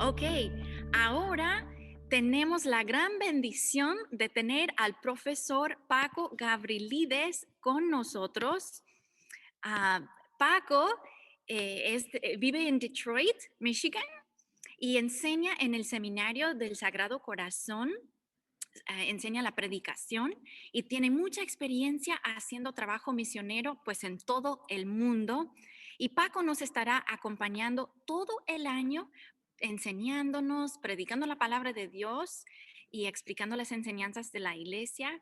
Ok, ahora tenemos la gran bendición de tener al profesor Paco Gavrilides con nosotros. Paco vive en Detroit, Michigan, y enseña en el Seminario del Sagrado Corazón. Enseña la predicación y tiene mucha experiencia haciendo trabajo misionero pues en todo el mundo. Y Paco nos estará acompañando todo el año enseñándonos, predicando la palabra de Dios y explicando las enseñanzas de la iglesia.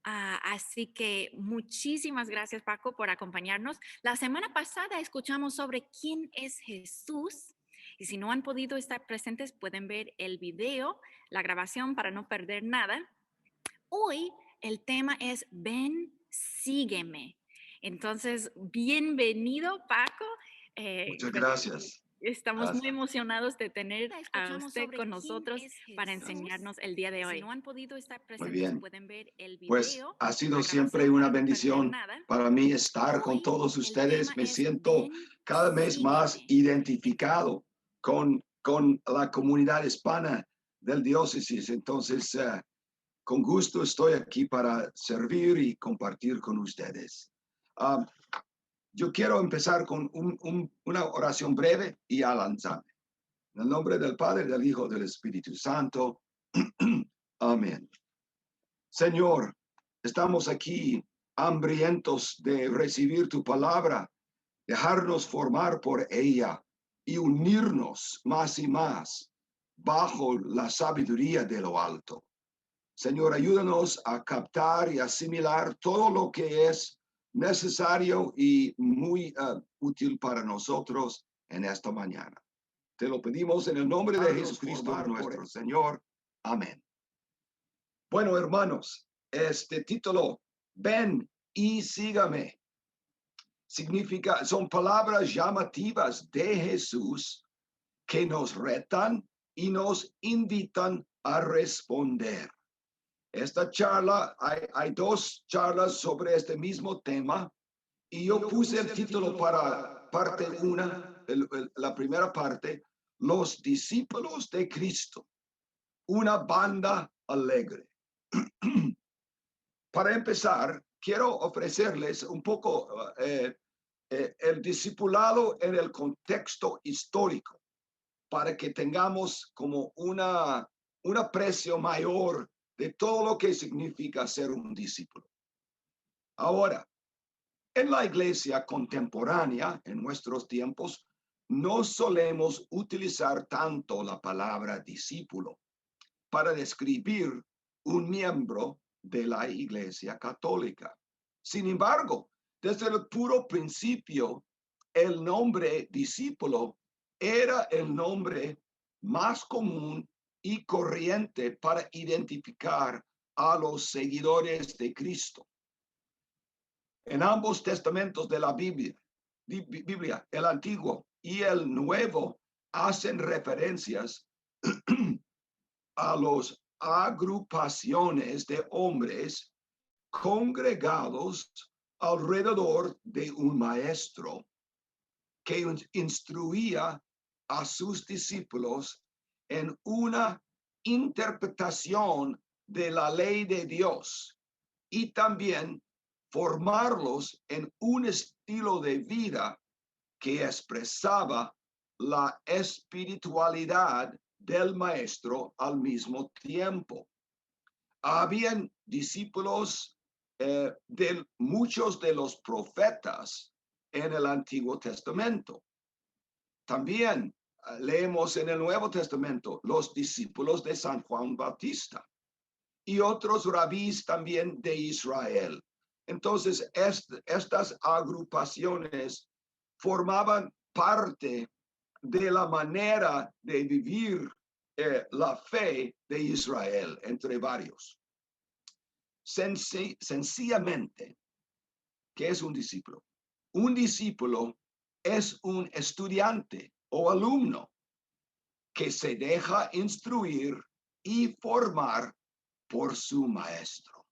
Así que muchísimas gracias, Paco, por acompañarnos. La semana pasada escuchamos sobre quién es Jesús. Y si no han podido estar presentes, pueden ver el video, la grabación para no perder nada. Hoy el tema es Ven, sígueme. Entonces, bienvenido, Paco. Muchas Pues, gracias. estamos muy Gracias. emocionados de tener a Escuchamos usted sobre con quién nosotros es para Jesús. enseñarnos el día de Si hoy. no han podido estar Muy presentes, bien. pueden ver el Pues video, ha sido la siempre grabación una para no perder bendición nada. para mí estar con Hoy todos el tema ustedes. Me es siento Ven, cada vez más sígueme. identificado con la comunidad hispana del diócesis. Entonces, con gusto estoy aquí para servir y compartir con ustedes. Ah, yo quiero empezar con una oración breve y a lanzarme. En el nombre del Padre, del Hijo, del Espíritu Santo. Amén. Señor, estamos aquí hambrientos de recibir tu palabra, dejarnos formar por ella y unirnos más y más bajo la sabiduría de lo alto. Señor, ayúdanos a captar y asimilar todo lo que es necesario y muy útil para nosotros en esta mañana. Te lo pedimos en el nombre de Jesucristo nuestro Señor. Amén. Bueno, hermanos, este título, Ven y sígame, son palabras llamativas de Jesús que nos retan y nos invitan a responder. Esta charla, hay dos charlas sobre este mismo tema y yo puse el título para parte 1, la primera parte, Los discípulos de Cristo, una banda alegre. Para empezar, quiero ofrecerles un poco el discipulado en el contexto histórico para que tengamos como un aprecio mayor de todo lo que significa ser un discípulo. Ahora, en la iglesia contemporánea, en nuestros tiempos, no solemos utilizar tanto la palabra discípulo para describir un miembro de la Iglesia Católica. Sin embargo, desde el puro principio, el nombre discípulo era el nombre más común y corriente para identificar a los seguidores de Cristo. En ambos testamentos de la Biblia, el Antiguo y el Nuevo, hacen referencias a los agrupaciones de hombres congregados alrededor de un maestro que instruía a sus discípulos en una interpretación de la ley de Dios y también formarlos en un estilo de vida que expresaba la espiritualidad del maestro al mismo tiempo. Habían discípulos de muchos de los profetas en el Antiguo Testamento. También leemos en el Nuevo Testamento los discípulos de San Juan Bautista y otros rabís también de Israel. Entonces, estas agrupaciones formaban parte de la manera de vivir la fe de Israel, entre varios. Sencillamente, ¿qué es un discípulo? Un discípulo es un estudiante o alumno que se deja instruir y formar por su maestro.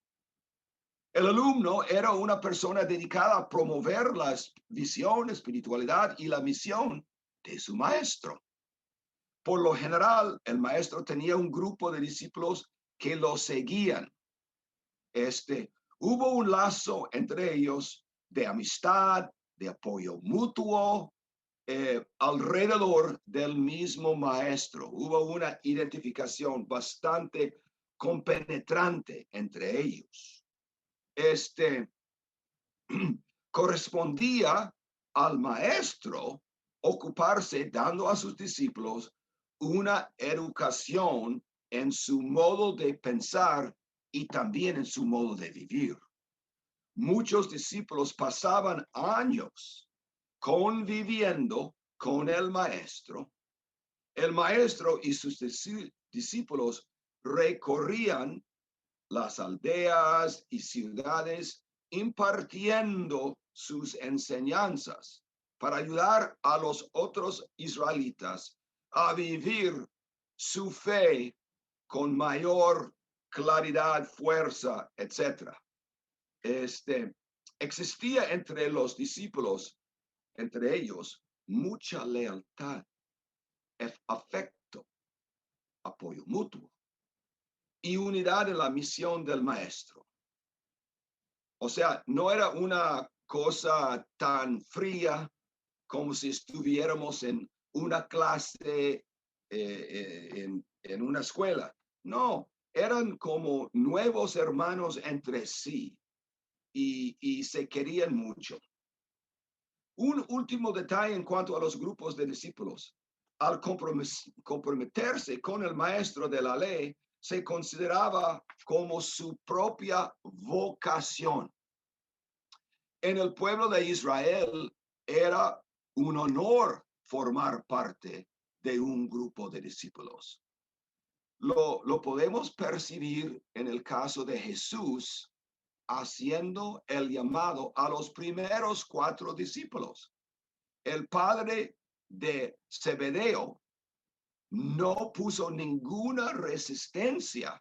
El alumno era una persona dedicada a promover la visión, espiritualidad y la misión de su maestro. por lo general, el maestro tenía un grupo de discípulos que lo seguían. Hubo un lazo entre ellos de amistad, de apoyo mutuo, alrededor del mismo maestro. Hubo una identificación bastante compenetrante entre ellos. Correspondía al maestro ocuparse dando a sus discípulos una educación en su modo de pensar y también en su modo de vivir. Muchos discípulos pasaban años conviviendo con el maestro. El maestro y sus discípulos recorrían las aldeas y ciudades impartiendo sus enseñanzas para ayudar a los otros israelitas a vivir su fe con mayor claridad, fuerza, etc. Existía entre los discípulos, entre ellos, mucha lealtad, afecto, apoyo mutuo y unidad en la misión del maestro. O sea, no era una cosa tan fría como si estuviéramos en una clase en una escuela. No, eran como nuevos hermanos entre sí y se querían mucho. Un último detalle en cuanto a los grupos de discípulos. Al comprometerse con el maestro de la ley, se consideraba como su propia vocación. En el pueblo de Israel era un honor formar parte de un grupo de discípulos. Lo podemos percibir en el caso de Jesús haciendo el llamado a los primeros 4 discípulos. El padre de Zebedeo no puso ninguna resistencia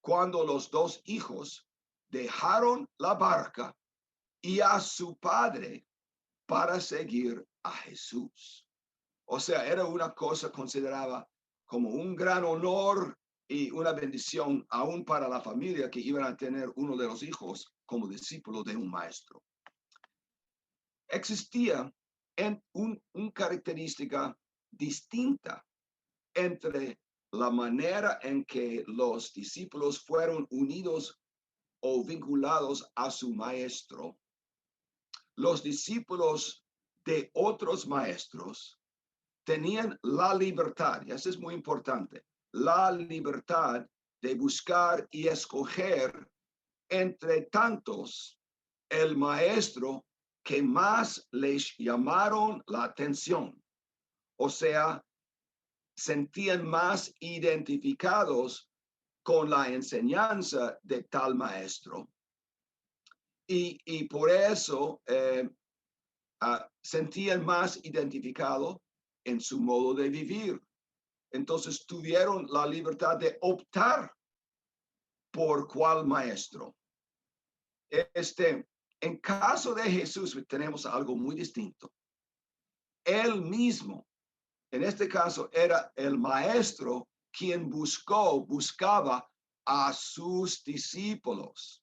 cuando los 2 hijos dejaron la barca y a su padre para seguir a Jesús. O sea, era una cosa considerada como un gran honor y una bendición aún para la familia que iban a tener uno de los hijos como discípulo de un maestro. Existía una característica distinta entre la manera en que los discípulos fueron unidos o vinculados a su maestro. Los discípulos de otros maestros tenían la libertad, y eso es muy importante, la libertad de buscar y escoger entre tantos el maestro que más les llamaron la atención. O sea, sentían más identificados con la enseñanza de tal maestro. Y por eso sentían más identificado en su modo de vivir. Entonces tuvieron la libertad de optar por cuál maestro. En caso de Jesús tenemos algo muy distinto. Él mismo, en este caso, era el maestro quien buscaba a sus discípulos.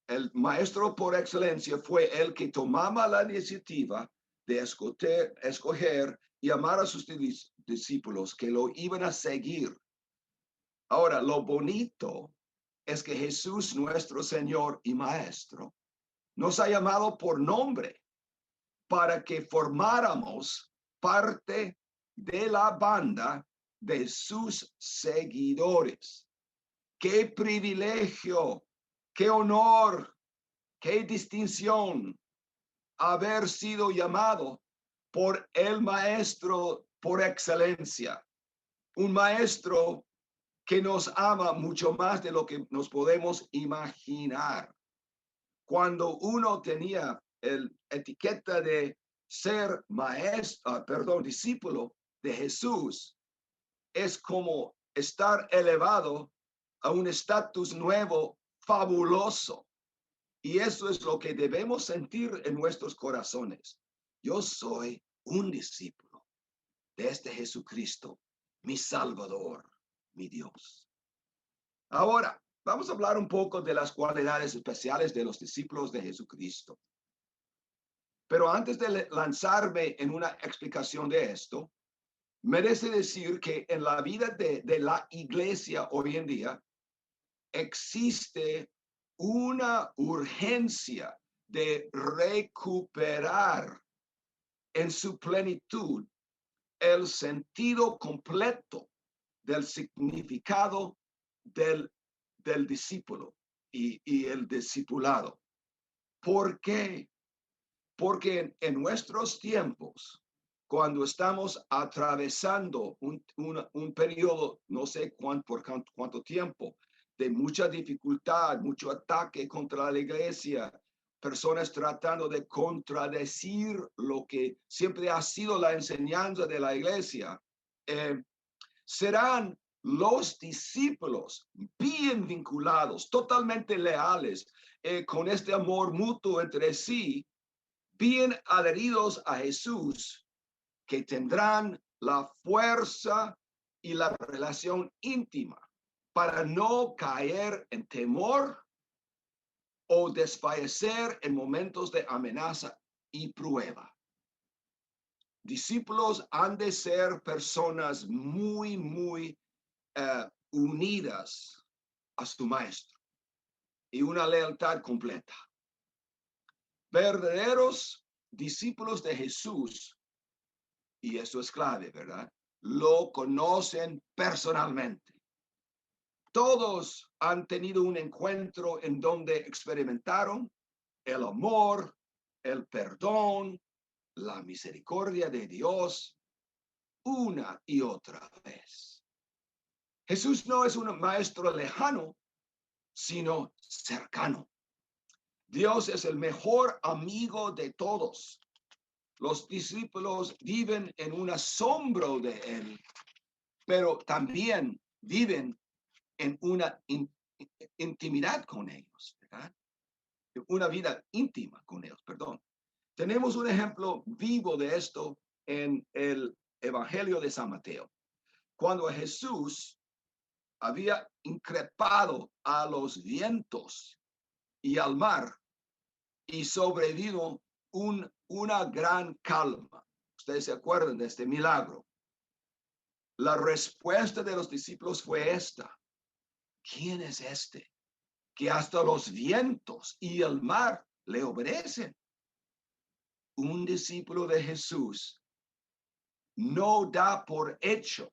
El maestro por excelencia fue el que tomaba la iniciativa de escoger y amar a sus discípulos que lo iban a seguir. Ahora, lo bonito es que Jesús, nuestro Señor y Maestro, nos ha llamado por nombre para que formáramos parte de la banda de sus seguidores. ¡Qué privilegio! ¡Qué honor! ¡Qué distinción! Haber sido llamado por el maestro por excelencia. Un maestro que nos ama mucho más de lo que nos podemos imaginar. Cuando uno tenía el etiqueta de ser discípulo de Jesús, es como estar elevado a un estatus nuevo, fabuloso. Y eso es lo que debemos sentir en nuestros corazones. Yo soy un discípulo de este Jesucristo, mi Salvador, mi Dios. Ahora, vamos a hablar un poco de las cualidades especiales de los discípulos de Jesucristo. Pero antes de lanzarme en una explicación de esto, merece decir que en la vida de la iglesia hoy en día existe una urgencia de recuperar en su plenitud el sentido completo del significado del discípulo y el discipulado. ¿Por qué? Porque en nuestros tiempos, cuando estamos atravesando un periodo, no sé por cuánto tiempo, de mucha dificultad, mucho ataque contra la iglesia, personas tratando de contradecir lo que siempre ha sido la enseñanza de la iglesia, serán los discípulos bien vinculados, totalmente leales, con este amor mutuo entre sí, bien adheridos a Jesús, que tendrán la fuerza y la relación íntima para no caer en temor o desfallecer en momentos de amenaza y prueba. Discípulos han de ser personas muy unidas a su maestro y una lealtad completa. Verdaderos discípulos de Jesús, y eso es clave, ¿verdad? Lo conocen personalmente. Todos han tenido un encuentro en donde experimentaron el amor, el perdón, la misericordia de Dios una y otra vez. Jesús no es un maestro lejano, sino cercano. Dios es el mejor amigo de todos. Los discípulos viven en un asombro de él, pero también viven en una intimidad con ellos, ¿verdad? Una vida íntima con ellos, perdón. Tenemos un ejemplo vivo de esto en el Evangelio de San Mateo. Cuando Jesús había increpado a los vientos y al mar y sobrevino una gran calma. Ustedes se acuerdan de este milagro. La respuesta de los discípulos fue esta: ¿quién es este que hasta los vientos y el mar le obedecen? Un discípulo de Jesús no da por hecho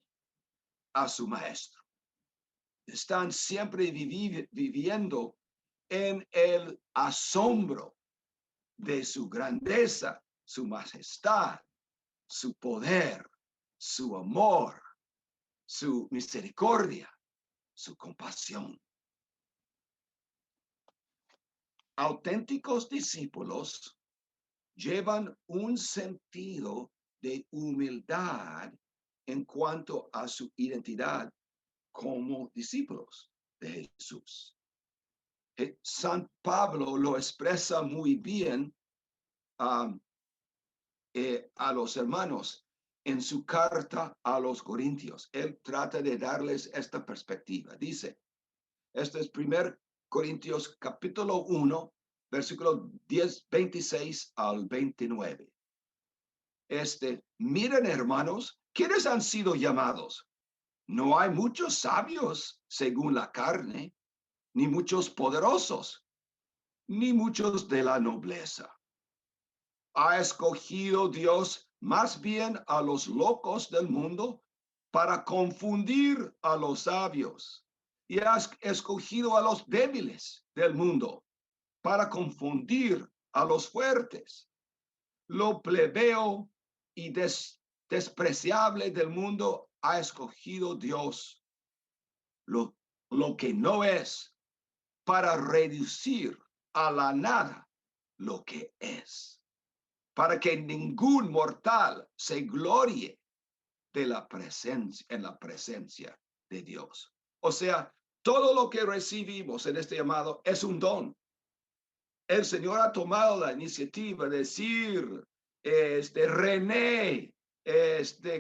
a su maestro. Están siempre viviendo en el asombro de su grandeza, su majestad, su poder, su amor, su misericordia, su compasión. Auténticos discípulos llevan un sentido de humildad en cuanto a su identidad como discípulos de Jesús. San Pablo lo expresa muy bien a los hermanos en su carta a los Corintios. Él trata de darles esta perspectiva. Dice, este es 1 Corintios capítulo 1, versículo 26 al 29. Miren, hermanos, ¿quiénes han sido llamados? No hay muchos sabios según la carne, ni muchos poderosos, ni muchos de la nobleza. Ha escogido Dios más bien a los locos del mundo para confundir a los sabios, y ha escogido a los débiles del mundo para confundir a los fuertes. Lo plebeo y despreciable del mundo ha escogido Dios, lo que no es, para reducir a la nada lo que es, para que ningún mortal se glorie en la presencia de Dios. O sea, todo lo que recibimos en este llamado es un don. El Señor ha tomado la iniciativa de decir René,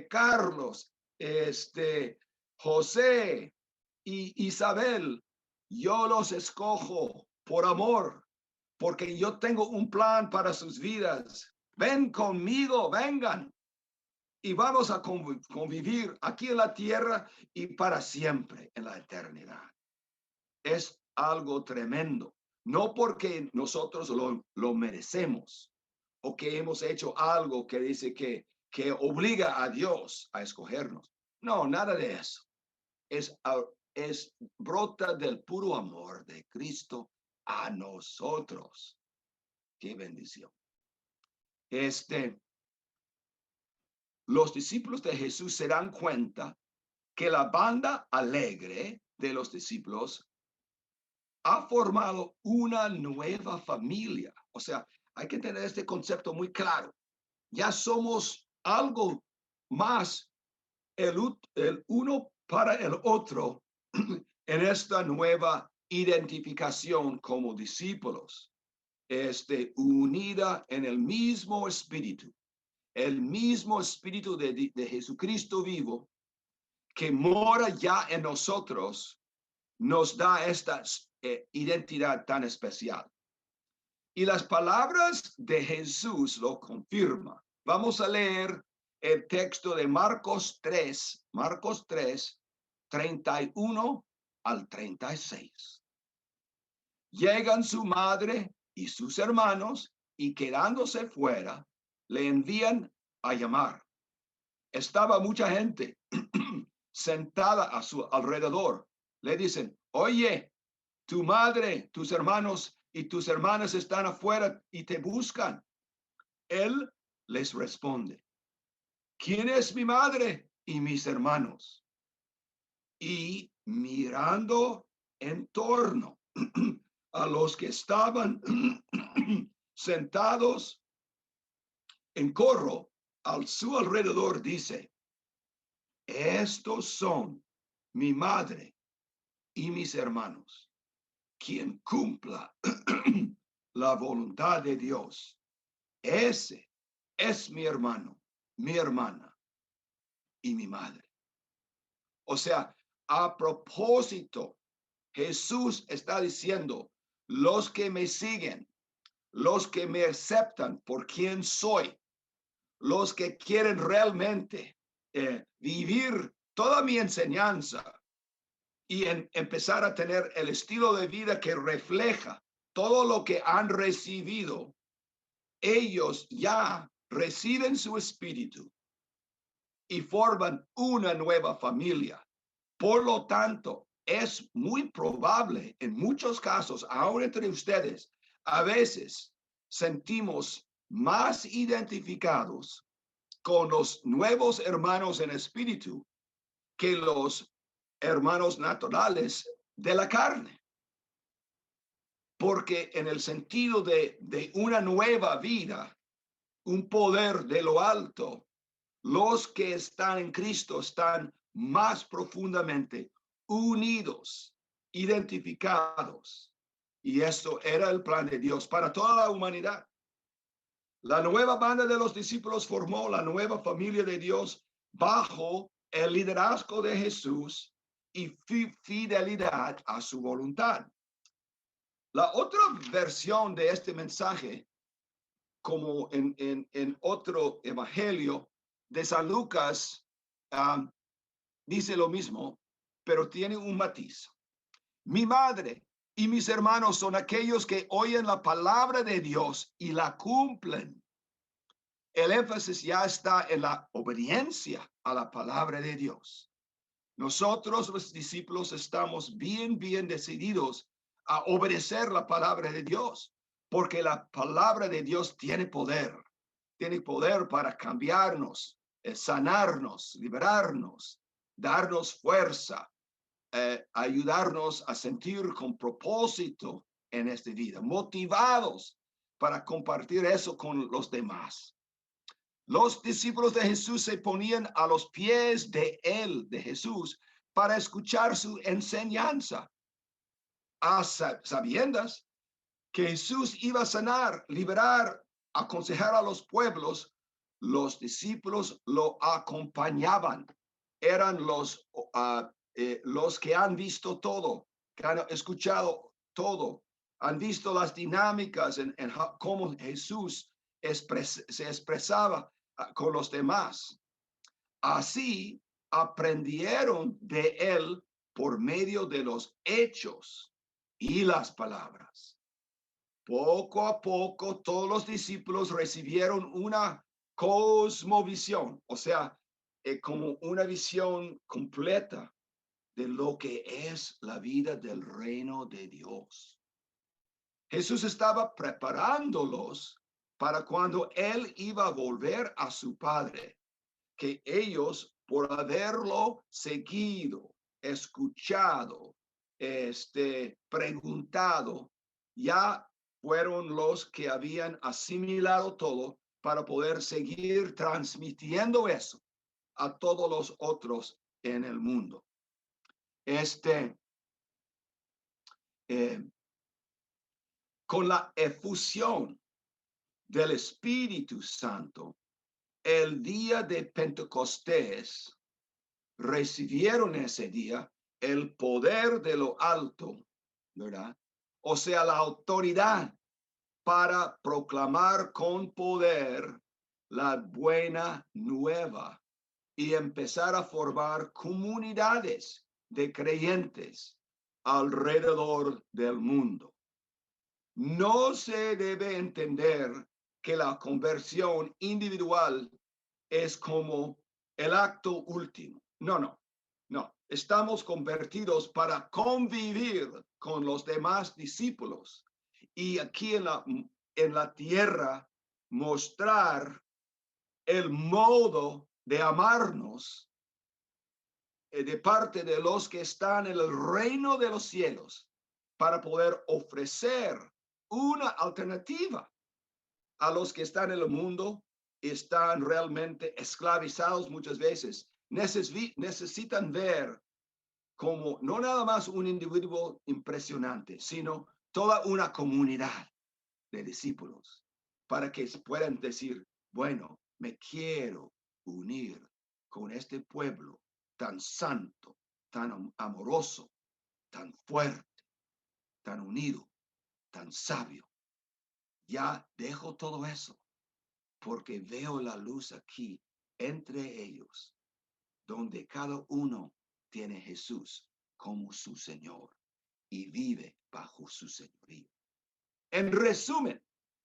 Carlos, José y Isabel, yo los escojo por amor, porque yo tengo un plan para sus vidas. Ven conmigo, vengan. Y vamos a convivir aquí en la tierra y para siempre en la eternidad. Es algo tremendo. No porque nosotros lo merecemos o que hemos hecho algo que dice que obliga a Dios a escogernos. No, nada de eso. Es brota del puro amor de Cristo a nosotros. Qué bendición. Los discípulos de Jesús se dan cuenta que la banda alegre de los discípulos ha formado una nueva familia. O sea, hay que tener este concepto muy claro. Ya somos algo más el uno para el otro en esta nueva identificación como discípulos, unida en el mismo espíritu de Jesucristo vivo que mora ya en nosotros, nos da esta identidad tan especial. Y las palabras de Jesús lo confirman. Vamos a leer el texto de Marcos 3, 31 al 36. Llegan su madre y sus hermanos y quedándose fuera, le envían a llamar. Estaba mucha gente sentada a su alrededor. Le dicen, oye, tu madre, tus hermanos y tus hermanas están afuera y te buscan. Él les responde, ¿quién es mi madre y mis hermanos? Y mirando en torno a los que estaban sentados en corro a su alrededor, dice, estos son mi madre y mis hermanos. Quien cumpla la voluntad de Dios, ese es mi hermano, mi hermana y mi madre. O sea, a propósito, Jesús está diciendo, los que me siguen, los que me aceptan por quien soy, los que quieren realmente vivir toda mi enseñanza y empezar a tener el estilo de vida que refleja todo lo que han recibido, ellos ya reciben su espíritu y forman una nueva familia. Por lo tanto, es muy probable en muchos casos, aún entre ustedes, a veces sentimos más identificados con los nuevos hermanos en espíritu que los hermanos naturales de la carne. Porque en el sentido de una nueva vida, un poder de lo alto, los que están en Cristo están más profundamente unidos, identificados. Y esto era el plan de Dios para toda la humanidad. La nueva banda de los discípulos formó la nueva familia de Dios bajo el liderazgo de Jesús y fidelidad a su voluntad. La otra versión de este mensaje, como en otro evangelio de San Lucas, dice lo mismo, pero tiene un matiz. Mi madre y mis hermanos son aquellos que oyen la palabra de Dios y la cumplen. El énfasis ya está en la obediencia a la palabra de Dios. Nosotros, los discípulos, estamos bien decididos a obedecer la palabra de Dios, porque la palabra de Dios tiene poder para cambiarnos, sanarnos, liberarnos, darnos fuerza, ayudarnos a sentir con propósito en esta vida, motivados para compartir eso con los demás. Los discípulos de Jesús se ponían a los pies de él, de Jesús, para escuchar su enseñanza, a sabiendas que Jesús iba a sanar, liberar, aconsejar a los pueblos los discípulos lo acompañaban. Eran los que han visto todo, que han escuchado todo, han visto las dinámicas en cómo Jesús se expresaba con los demás. Así aprendieron de él por medio de los hechos y las palabras. Poco a poco todos los discípulos recibieron una cosmovisión, o sea, como una visión completa de lo que es la vida del reino de Dios. Jesús estaba preparándolos para cuando él iba a volver a su Padre, que ellos, por haberlo seguido, escuchado, preguntado, ya fueron los que habían asimilado todo para poder seguir transmitiendo eso a todos los otros en el mundo. Con la efusión del Espíritu Santo, el día de Pentecostés, recibieron ese día el poder de lo alto, ¿verdad? O sea, la autoridad para proclamar con poder la buena nueva y empezar a formar comunidades de creyentes alrededor del mundo. No se debe entender que la conversión individual es como el acto último. No. Estamos convertidos para convivir con los demás discípulos y aquí en la tierra mostrar el modo de amarnos de parte de los que están en el reino de los cielos para poder ofrecer una alternativa a los que están en el mundo, están realmente esclavizados muchas veces. Necesitan ver como no nada más un individuo impresionante, sino toda una comunidad de discípulos para que puedan decir, bueno, me quiero unir con este pueblo tan santo, tan amoroso, tan fuerte, tan unido, tan sabio. Ya dejo todo eso porque veo la luz aquí entre ellos, donde cada uno tiene Jesús como su Señor y vive bajo su señorío. En resumen,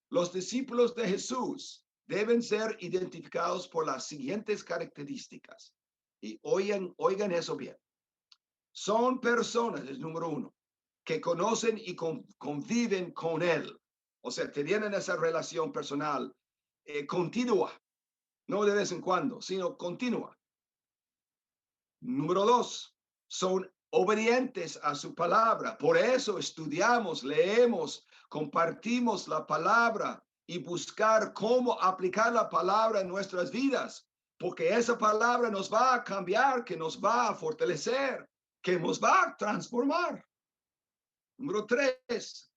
los discípulos de Jesús deben ser identificados por las siguientes características. Y oigan eso bien. Son personas, es número uno, que conocen y conviven con Él. O sea, tienen esa relación personal continua, no de vez en cuando, sino continua. Número dos, son obedientes a su palabra. Por eso estudiamos, leemos, compartimos la palabra y buscar cómo aplicar la palabra en nuestras vidas, porque esa palabra nos va a cambiar, que nos va a fortalecer, que nos va a transformar. Número tres,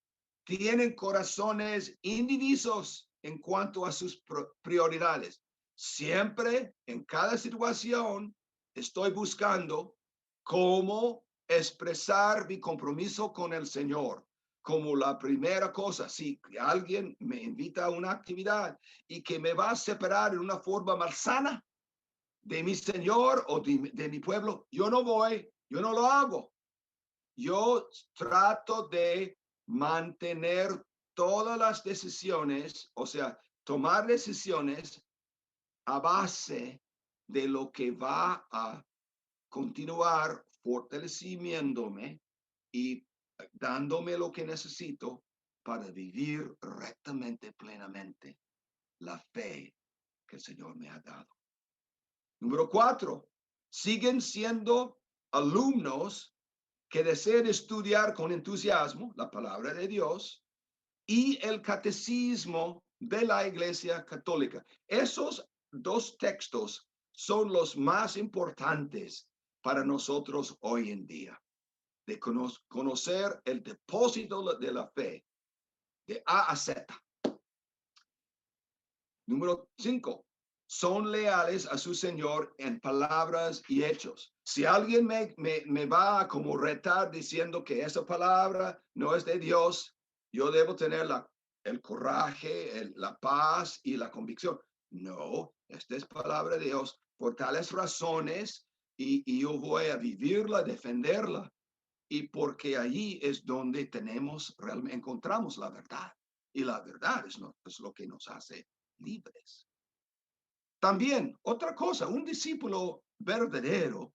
tienen corazones indivisos en cuanto a sus prioridades. Siempre, en cada situación, estoy buscando cómo expresar mi compromiso con el Señor. Como la primera cosa, si alguien me invita a una actividad y que me va a separar en una forma malsana de mi Señor o de mi pueblo, yo no voy, yo no lo hago. Yo trato de mantener todas las decisiones, o sea, tomar decisiones a base de lo que va a continuar fortaleciéndome y dándome lo que necesito para vivir rectamente, plenamente la fe que el Señor me ha dado. Número 4, siguen siendo alumnos que desean estudiar con entusiasmo la palabra de Dios y el catecismo de la Iglesia Católica. Esos dos textos son los más importantes para nosotros hoy en día, de conocer el depósito de la fe de A a Z. Número 5, son leales a su Señor en palabras y hechos. Si alguien me va a como retar diciendo que esa palabra no es de Dios, yo debo tener el coraje, la paz y la convicción. No, esta es palabra de Dios por tales razones y yo voy a vivirla, defenderla. Y porque allí es donde realmente encontramos la verdad. Y la verdad es lo que nos hace libres. También, otra cosa, un discípulo verdadero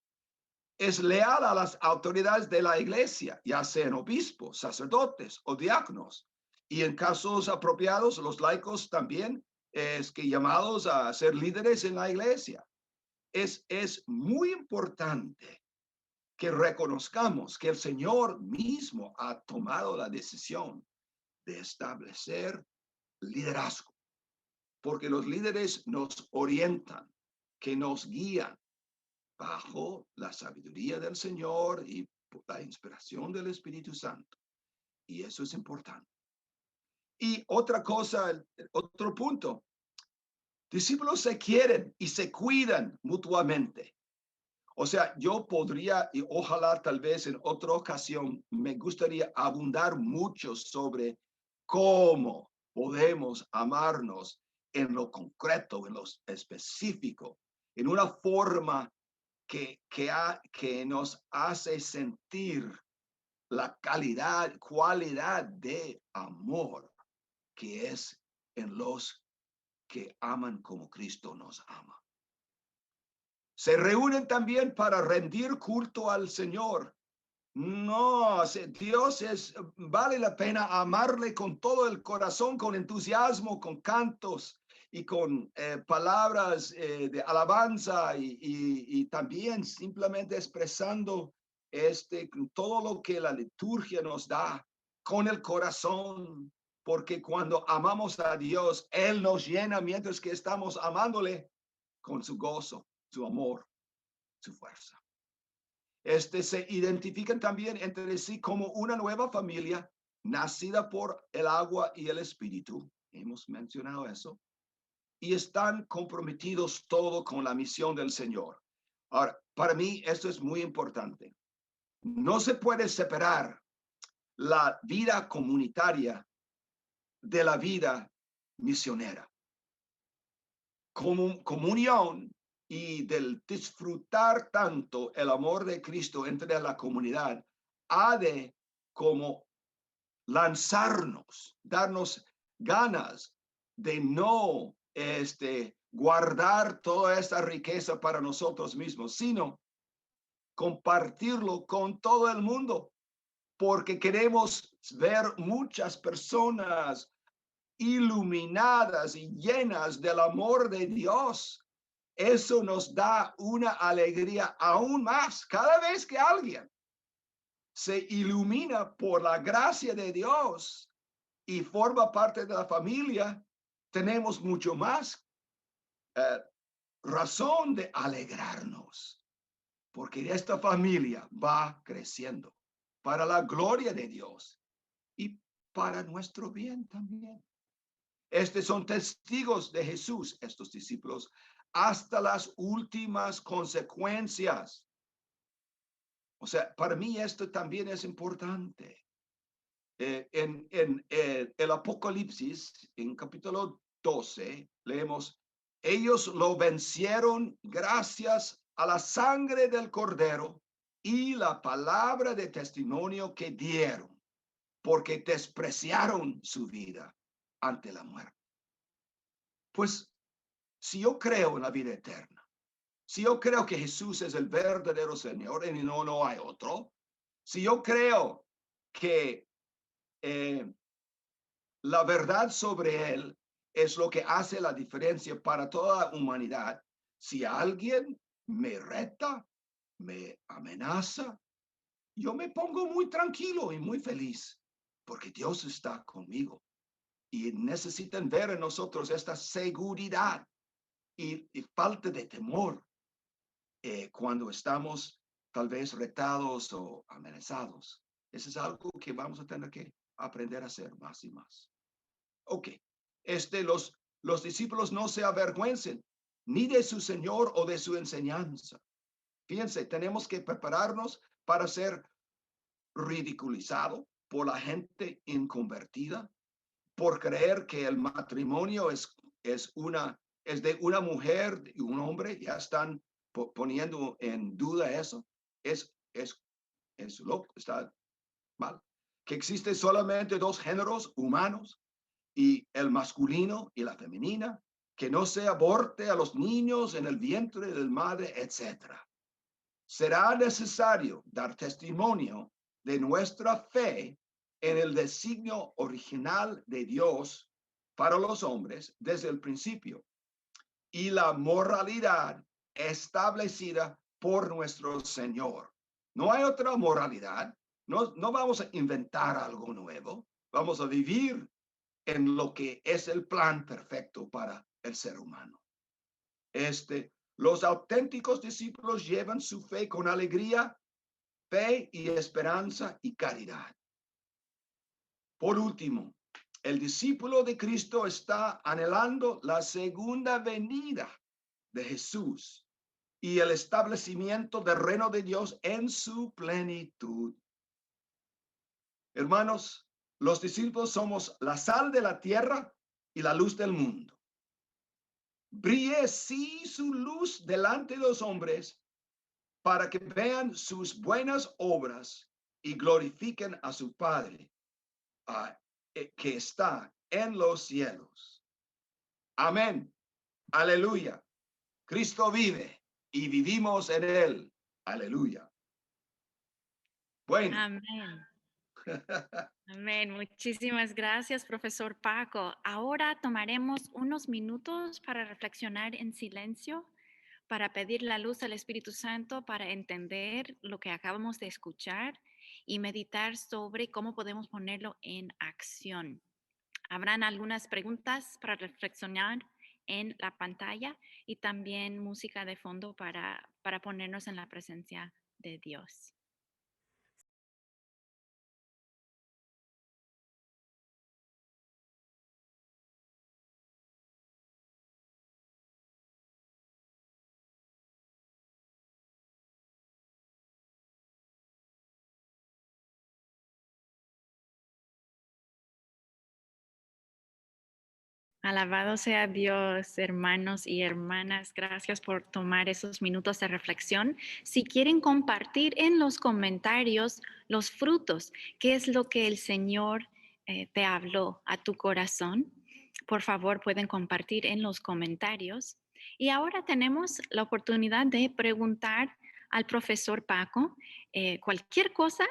es leal a las autoridades de la iglesia, ya sean obispos, sacerdotes o diáconos. Y en casos apropiados, los laicos también es que llamados a ser líderes en la iglesia. Es muy importante que reconozcamos que el Señor mismo ha tomado la decisión de establecer liderazgo, porque los líderes nos orientan, que nos guían bajo la sabiduría del Señor y la inspiración del Espíritu Santo. Y eso es importante. Y otra cosa, otro punto, discípulos se quieren y se cuidan mutuamente. O sea, yo podría, y ojalá tal vez en otra ocasión, me gustaría abundar mucho sobre cómo podemos amarnos en lo concreto, en lo específico, en una forma que nos hace sentir la cualidad de amor que es en los que aman como Cristo nos ama. Se reúnen también para rendir culto al Señor. No, Dios vale la pena amarle con todo el corazón, con entusiasmo, con cantos y con palabras de alabanza y también simplemente expresando todo lo que la liturgia nos da con el corazón, porque cuando amamos a Dios, Él nos llena mientras que estamos amándole con su gozo, su amor, su fuerza. Se identifican también entre sí como una nueva familia nacida por el agua y el espíritu. Hemos mencionado eso. Y están comprometidos todo con la misión del Señor. Ahora, para mí esto es muy importante. No se puede separar la vida comunitaria de la vida misionera. Comunión y del disfrutar tanto el amor de Cristo entre la comunidad ha de como lanzarnos, darnos ganas de no guardar toda esta riqueza para nosotros mismos, sino compartirlo con todo el mundo, porque queremos ver muchas personas iluminadas y llenas del amor de Dios. Eso nos da una alegría aún más cada vez que alguien se ilumina por la gracia de Dios y forma parte de la familia. Tenemos mucho más razón de alegrarnos, porque esta familia va creciendo para la gloria de Dios y para nuestro bien también. Son testigos de Jesús, estos discípulos, hasta las últimas consecuencias. O sea, para mí esto también es importante. En el Apocalipsis, en capítulo 12, leemos, ellos lo vencieron gracias a la sangre del Cordero y la palabra de testimonio que dieron, porque despreciaron su vida ante la muerte. Pues si yo creo en la vida eterna, si yo creo que Jesús es el verdadero Señor y no hay otro, si yo creo que la verdad sobre Él es lo que hace la diferencia para toda la humanidad, si alguien me reta, me amenaza, yo me pongo muy tranquilo y muy feliz, porque Dios está conmigo. Y necesitan ver en nosotros esta seguridad y falta de temor cuando estamos tal vez retados o amenazados. Eso es algo que vamos a tener que aprender a hacer más y más. Ok, los discípulos no se avergüencen ni de su Señor o de su enseñanza. Fíjense, tenemos que prepararnos para ser ridiculizado por la gente inconvertida, por creer que el matrimonio es de una mujer y un hombre. Ya están poniendo en duda eso. Es loco, está mal. Que existe solamente dos géneros humanos, y el masculino y la femenina, que no se aborte a los niños en el vientre del madre, etc. Será necesario dar testimonio de nuestra fe en el designio original de Dios para los hombres desde el principio y la moralidad establecida por nuestro Señor. No hay otra moralidad. No vamos a inventar algo nuevo. Vamos a vivir en lo que es el plan perfecto para el ser humano. Los auténticos discípulos llevan su fe con alegría, fe y esperanza y caridad. Por último, el discípulo de Cristo está anhelando la segunda venida de Jesús y el establecimiento del reino de Dios en su plenitud. Hermanos, los discípulos somos la sal de la tierra y la luz del mundo. Brille sí su luz delante de los hombres, para que vean sus buenas obras y glorifiquen a su Padre que está en los cielos. Amén. Aleluya. Cristo vive y vivimos en él. Aleluya. Bueno. Amén. Amén. Muchísimas gracias, profesor Paco. Ahora tomaremos unos minutos para reflexionar en silencio, para pedir la luz al Espíritu Santo, para entender lo que acabamos de escuchar y meditar sobre cómo podemos ponerlo en acción. Habrán algunas preguntas para reflexionar en la pantalla y también música de fondo para ponernos en la presencia de Dios. Alabado sea Dios, hermanos y hermanas. Gracias por tomar esos minutos de reflexión. Si quieren compartir en los comentarios los frutos, qué es lo que el Señor te habló a tu corazón, por favor pueden compartir en los comentarios. Y ahora tenemos la oportunidad de preguntar al profesor Paco cualquier cosa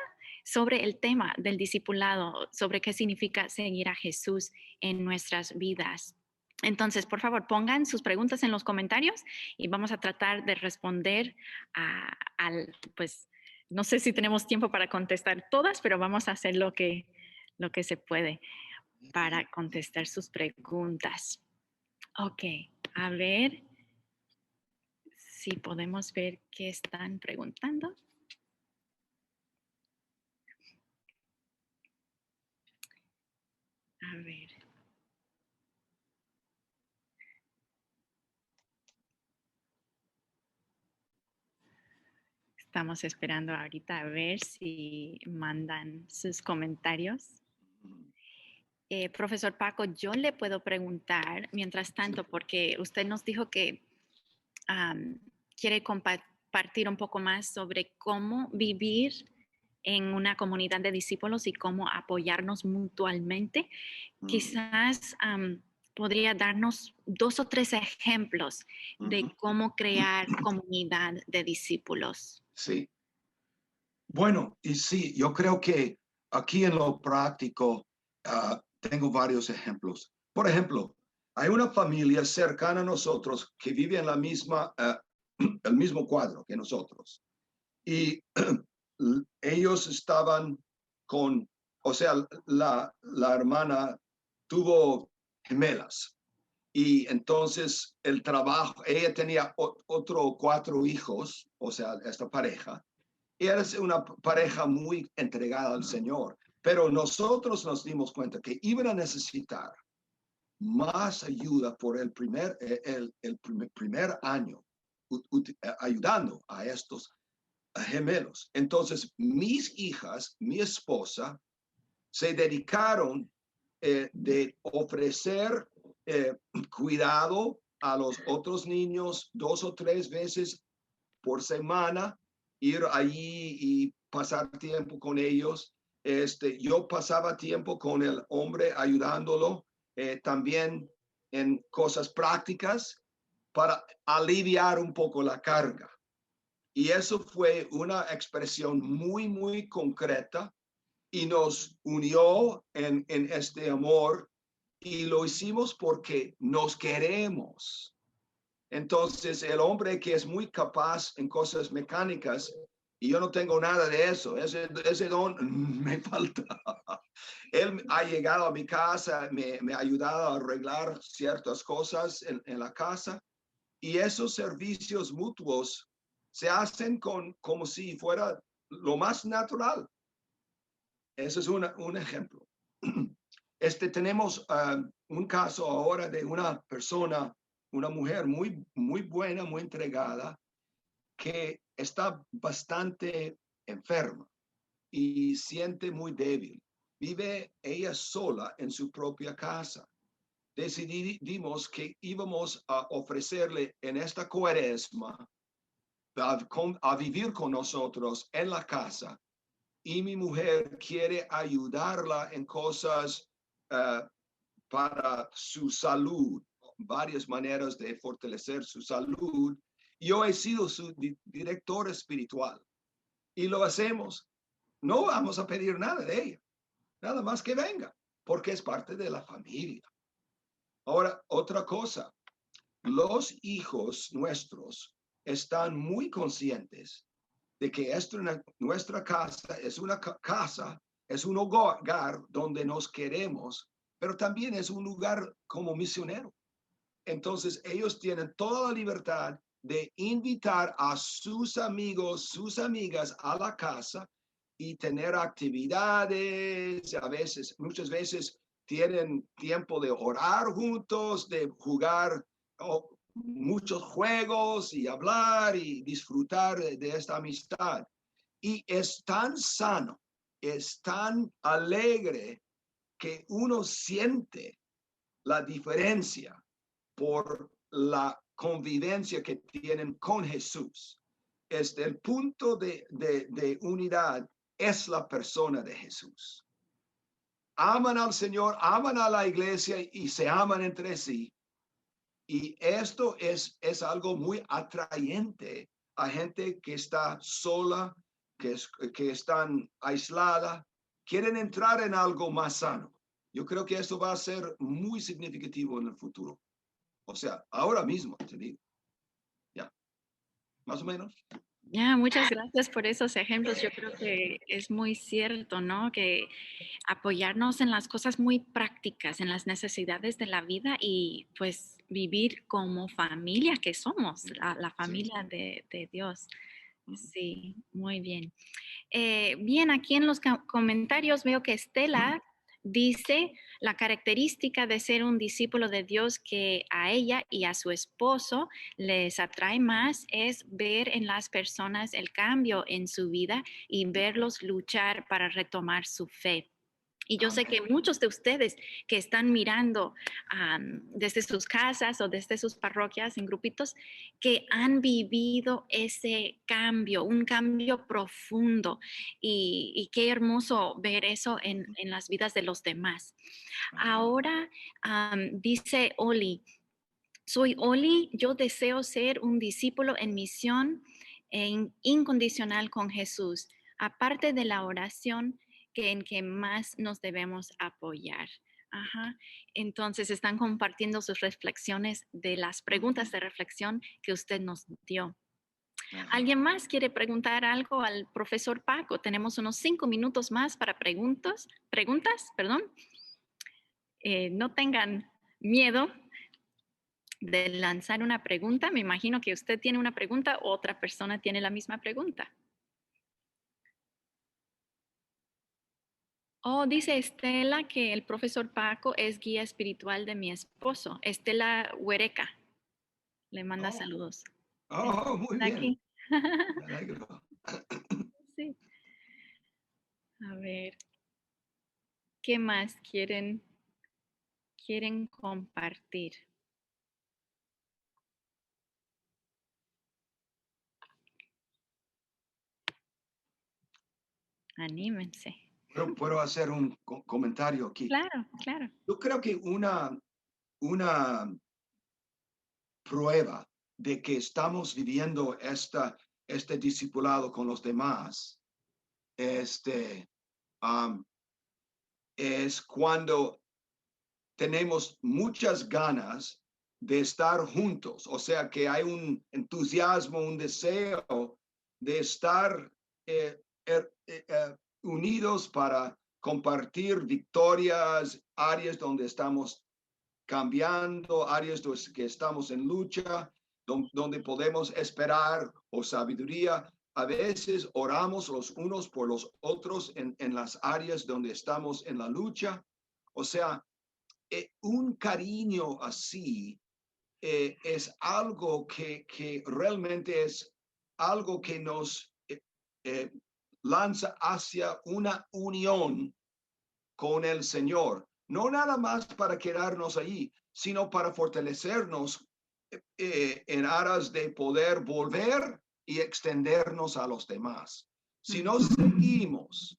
sobre el tema del discipulado, sobre qué significa seguir a Jesús en nuestras vidas. Entonces, por favor, pongan sus preguntas en los comentarios y vamos a tratar de responder pues, no sé si tenemos tiempo para contestar todas, pero vamos a hacer lo que se puede para contestar sus preguntas. Ok, a ver si podemos ver qué están preguntando. A ver. Estamos esperando ahorita a ver si mandan sus comentarios. Profesor Paco, yo le puedo preguntar, mientras tanto, porque usted nos dijo que quiere compartir un poco más sobre cómo vivir en una comunidad de discípulos y cómo apoyarnos mutuamente. Quizás podría darnos 2 o 3 ejemplos de cómo crear comunidad de discípulos. Sí. Bueno, y sí, yo creo que aquí en lo práctico tengo varios ejemplos. Por ejemplo, hay una familia cercana a nosotros que vive en la misma, el mismo cuadro que nosotros. Y ellos estaban o sea, la hermana tuvo gemelas. Y entonces el trabajo, ella tenía otro 4 hijos, o sea, esta pareja. Y era una pareja muy entregada al Señor. Pero nosotros nos dimos cuenta que iban a necesitar más ayuda por el primer año ayudando a estos gemelos. Entonces, mis hijas, mi esposa, se dedicaron de ofrecer cuidado a los otros niños 2 o 3 veces por semana, ir allí y pasar tiempo con ellos. Yo pasaba tiempo con el hombre ayudándolo también en cosas prácticas para aliviar un poco la carga. Y eso fue una expresión muy, muy concreta y nos unió en este amor y lo hicimos porque nos queremos. Entonces, el hombre que es muy capaz en cosas mecánicas, y yo no tengo nada de eso, ese don me falta. Él ha llegado a mi casa, me ha ayudado a arreglar ciertas cosas en la casa, y esos servicios mutuos se hacen como si fuera lo más natural. Ese es un ejemplo. Tenemos un caso ahora de una persona, una mujer muy, muy buena, muy entregada, que está bastante enferma y siente muy débil. Vive ella sola en su propia casa. Decidimos que íbamos a ofrecerle en esta cuaresma a vivir con nosotros en la casa, y mi mujer quiere ayudarla en cosas para su salud, varias maneras de fortalecer su salud. Yo he sido su director espiritual y lo hacemos. No vamos a pedir nada de ella, nada más que venga, porque es parte de la familia. Ahora, otra cosa, los hijos nuestros están muy conscientes de que nuestra casa es una casa, es un hogar donde nos queremos, pero también es un lugar como misionero. Entonces, ellos tienen toda la libertad de invitar a sus amigos, sus amigas a la casa y tener actividades. Muchas veces tienen tiempo de orar juntos, de jugar muchos juegos y hablar y disfrutar de esta amistad. Y es tan sano, es tan alegre que uno siente la diferencia por la convivencia que tienen con Jesús. El punto de unidad es la persona de Jesús. Aman al Señor, aman a la iglesia y se aman entre sí. Y esto es algo muy atrayente a gente que está sola, que están aislada, quieren entrar en algo más sano. Yo creo que esto va a ser muy significativo en el futuro. O sea, ahora mismo, te digo. Ya, más o menos. Ya, muchas gracias por esos ejemplos. Yo creo que es muy cierto, ¿no? Que apoyarnos en las cosas muy prácticas, en las necesidades de la vida y pues vivir como familia que somos, la Sí. familia de Dios. Sí, muy bien. Bien, aquí en los comentarios veo que Estela dice la característica de ser un discípulo de Dios que a ella y a su esposo les atrae más es ver en las personas el cambio en su vida y verlos luchar para retomar su fe. Y yo sé que muchos de ustedes que están mirando desde sus casas o desde sus parroquias en grupitos, que han vivido ese cambio, un cambio profundo. Y qué hermoso ver eso en las vidas de los demás. Ahora dice Oli, soy Oli, yo deseo ser un discípulo en misión incondicional con Jesús, aparte de la oración en que más nos debemos apoyar. Ajá. Entonces están compartiendo sus reflexiones de las preguntas de reflexión que usted nos dio. ¿Alguien más quiere preguntar algo al profesor Paco? Tenemos unos 5 minutos más para preguntas, perdón. No tengan miedo de lanzar una pregunta. Me imagino que usted tiene una pregunta, otra persona tiene la misma pregunta. Oh, dice Estela que el profesor Paco es guía espiritual de mi esposo. Estela Huereca le manda Oh, saludos. oh, muy Está bien. aquí. Me alegro. Sí. A ver, ¿qué más quieren compartir? Anímense. Puedo hacer un comentario aquí. Claro, claro. Yo creo que una prueba de que estamos viviendo este discipulado con los demás, este, um, es cuando tenemos muchas ganas de estar juntos, o sea que hay un entusiasmo, un deseo de estar eh, er, unidos para compartir victorias, áreas donde estamos cambiando, áreas que estamos en lucha, donde podemos esperar o sabiduría. A veces oramos los unos por los otros en las áreas donde estamos en la lucha. O sea, un cariño así es algo que realmente es algo que nos eh, lanza hacia una unión con el Señor. No nada más para quedarnos ahí, sino para fortalecernos en aras de poder volver y extendernos a los demás. Si no seguimos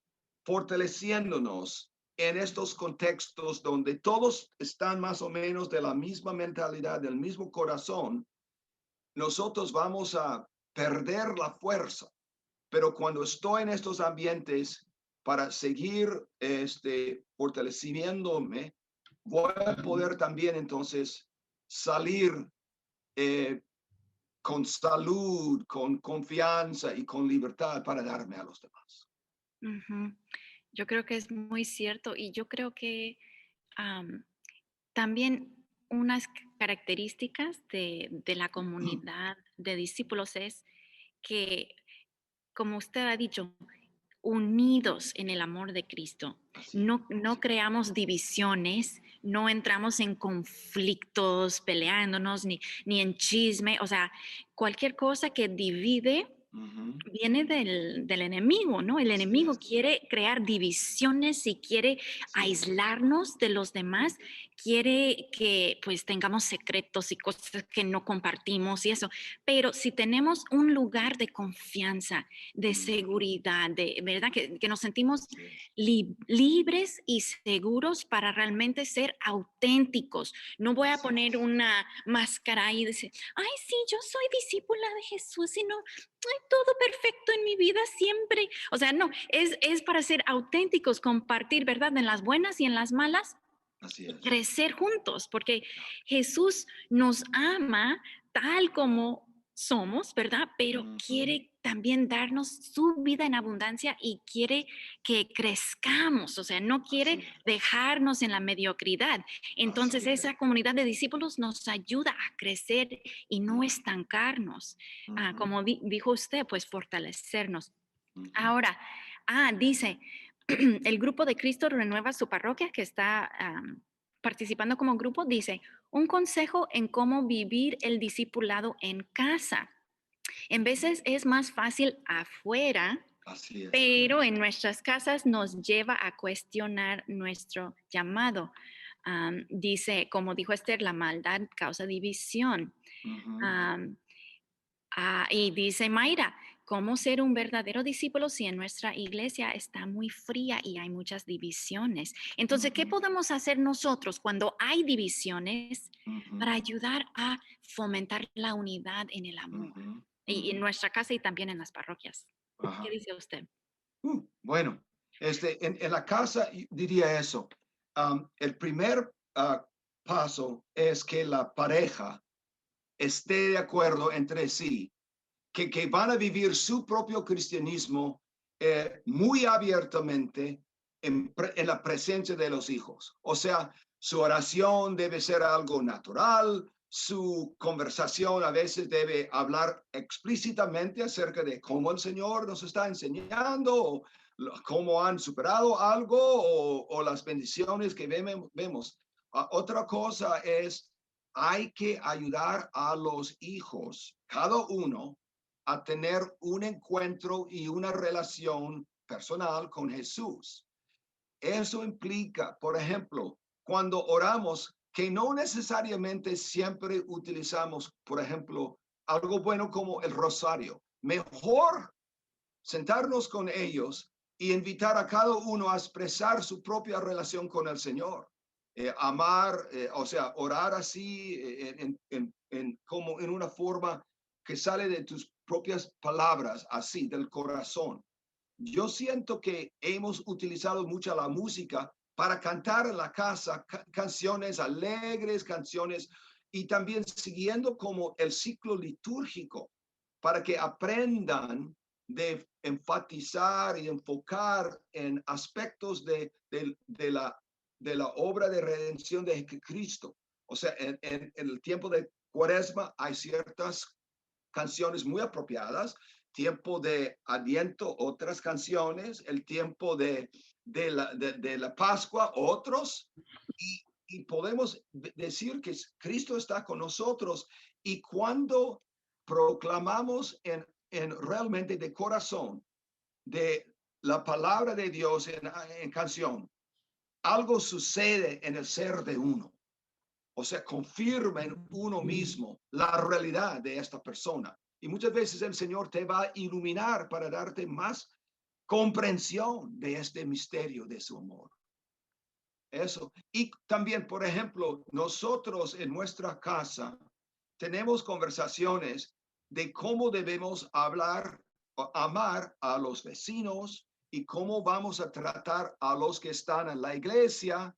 fortaleciéndonos en estos contextos donde todos están más o menos de la misma mentalidad, del mismo corazón, nosotros vamos a perder la fuerza. Pero cuando estoy en estos ambientes para seguir fortaleciéndome, voy a poder también entonces salir eh, con salud, con confianza y con libertad para darme a los demás. Ujú. Yo creo que es muy cierto y yo creo que también unas características de la comunidad de discípulos es que, como usted ha dicho, unidos en el amor de Cristo. Así, No creamos divisiones, no entramos en conflictos peleándonos ni en chisme, o sea, cualquier cosa que divide viene del enemigo, ¿no? El así enemigo es, quiere crear divisiones y quiere así es. aislarnos de los demás, quiere que pues tengamos secretos y cosas que no compartimos y eso. Pero si tenemos un lugar de confianza, de seguridad, de verdad que nos sentimos Así es. libres y seguros para realmente ser auténticos. No voy a Así poner es. una máscara y decir, ay, sí, yo soy discípula de Jesús y no, todo perfecto en mi vida siempre. O sea, no, es para ser auténticos, compartir, ¿verdad? En las buenas y en las malas Así y es. crecer juntos, porque Jesús nos ama tal como somos, ¿verdad? Pero quiere también darnos su vida en abundancia y quiere que crezcamos, o sea, no quiere Así es. dejarnos en la mediocridad. Entonces, Así es. esa comunidad de discípulos nos ayuda a crecer y no estancarnos. Como dijo usted, pues fortalecernos. Ahora, dice, el grupo de Cristo renueva su parroquia que está participando como grupo, dice, un consejo en cómo vivir el discipulado en casa. En veces es más fácil afuera, Así es. pero en nuestras casas nos lleva a cuestionar nuestro llamado. Dice, como dijo Esther, la maldad causa división. Am, y dice Mayra, ¿cómo ser un verdadero discípulo si en nuestra iglesia está muy fría y hay muchas divisiones? Entonces, ¿qué podemos hacer nosotros cuando hay divisiones para ayudar a fomentar la unidad en el amor? Y en nuestra casa y también en las parroquias. ¿Qué Ajá. dice usted? Bueno, en la casa diría eso. El primer paso es que la pareja esté de acuerdo entre sí, que van a vivir su propio cristianismo muy abiertamente en la presencia de los hijos. O sea, su oración debe ser algo natural, su conversación a veces debe hablar explícitamente acerca de cómo el Señor nos está enseñando cómo han superado algo o las bendiciones que vemos. Otra cosa es, hay que ayudar a los hijos, cada uno, a tener un encuentro y una relación personal con Jesús. Eso implica, por ejemplo, cuando oramos, que no necesariamente siempre utilizamos, por ejemplo, algo bueno como el rosario. Mejor sentarnos con ellos y invitar a cada uno a expresar su propia relación con el Señor. Amar, o sea, orar así como en una forma que sale de tus propias palabras, así, del corazón. Yo siento que hemos utilizado mucho la música para cantar en la casa canciones alegres, canciones y también siguiendo como el ciclo litúrgico para que aprendan de enfatizar y enfocar en aspectos de la obra de redención de Cristo. O sea, en el tiempo de Cuaresma hay ciertas canciones muy apropiadas, tiempo de Adviento, otras canciones, el tiempo de la Pascua, otros, y podemos decir que Cristo está con nosotros y cuando proclamamos realmente de corazón de la palabra de Dios en canción, algo sucede en el ser de uno. O sea, confirma en uno mismo la realidad de esta persona. Y muchas veces el Señor te va a iluminar para darte más comprensión de este misterio de su amor. Eso. Y también, por ejemplo, nosotros en nuestra casa tenemos conversaciones de cómo debemos hablar, amar a los vecinos y cómo vamos a tratar a los que están en la iglesia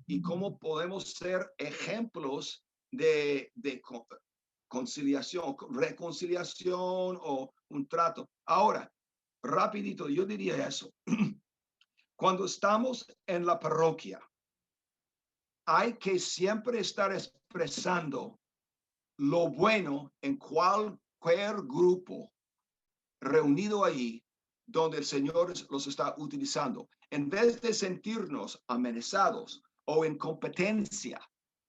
y cómo podemos ser ejemplos de conciliación, reconciliación o un trato. Ahora, rapidito, yo diría eso. Cuando estamos en la parroquia, hay que siempre estar expresando lo bueno en cualquier grupo reunido ahí donde el Señor los está utilizando. En vez de sentirnos amenazados o en competencia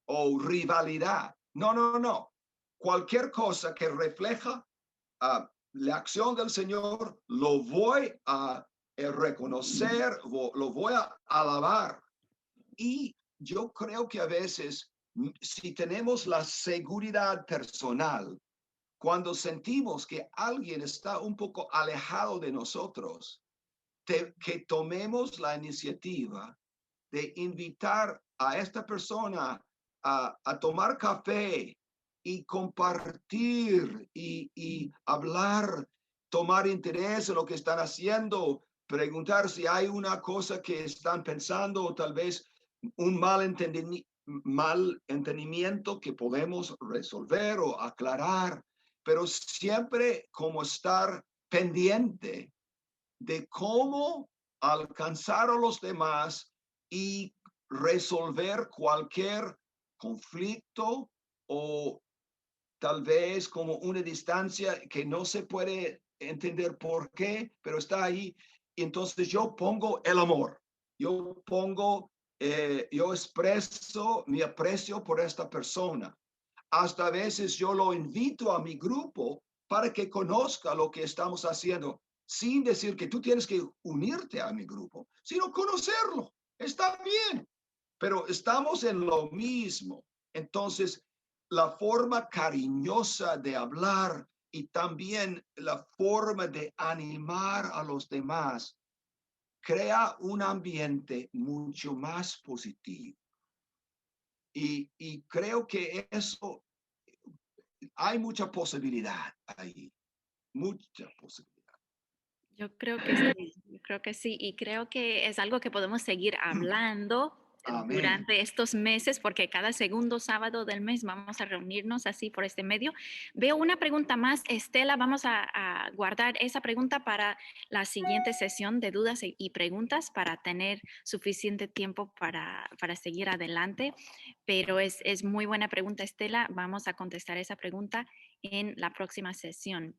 o rivalidad. No, no, no. Cualquier cosa que refleja la acción del Señor, lo voy a reconocer, lo voy a alabar. Y yo creo que a veces, si tenemos la seguridad personal, cuando sentimos que alguien está un poco alejado de nosotros, que tomemos la iniciativa de invitar a esta persona a tomar café y compartir y hablar, tomar interés en lo que están haciendo, preguntar si hay una cosa que están pensando o tal vez un mal entendimiento que podemos resolver o aclarar, pero siempre como estar pendiente de cómo alcanzar a los demás y resolver cualquier conflicto o tal vez como una distancia que no se puede entender por qué, pero está ahí. Entonces yo pongo el amor, yo expreso mi aprecio por esta persona. Hasta a veces yo lo invito a mi grupo para que conozca lo que estamos haciendo, sin decir que tú tienes que unirte a mi grupo, sino conocerlo. Está bien, pero estamos en lo mismo. Entonces, la forma cariñosa de hablar y también la forma de animar a los demás crea un ambiente mucho más positivo. Y creo que eso, hay mucha posibilidad ahí, mucha posibilidad. Yo creo que sí, y creo que es algo que podemos seguir hablando Amén. durante estos meses, porque cada segundo sábado del mes vamos a reunirnos así por este medio. Veo una pregunta más, Estela, vamos a guardar esa pregunta para la siguiente sesión de dudas y preguntas para tener suficiente tiempo para seguir adelante, pero es muy buena pregunta, Estela, vamos a contestar esa pregunta en la próxima sesión.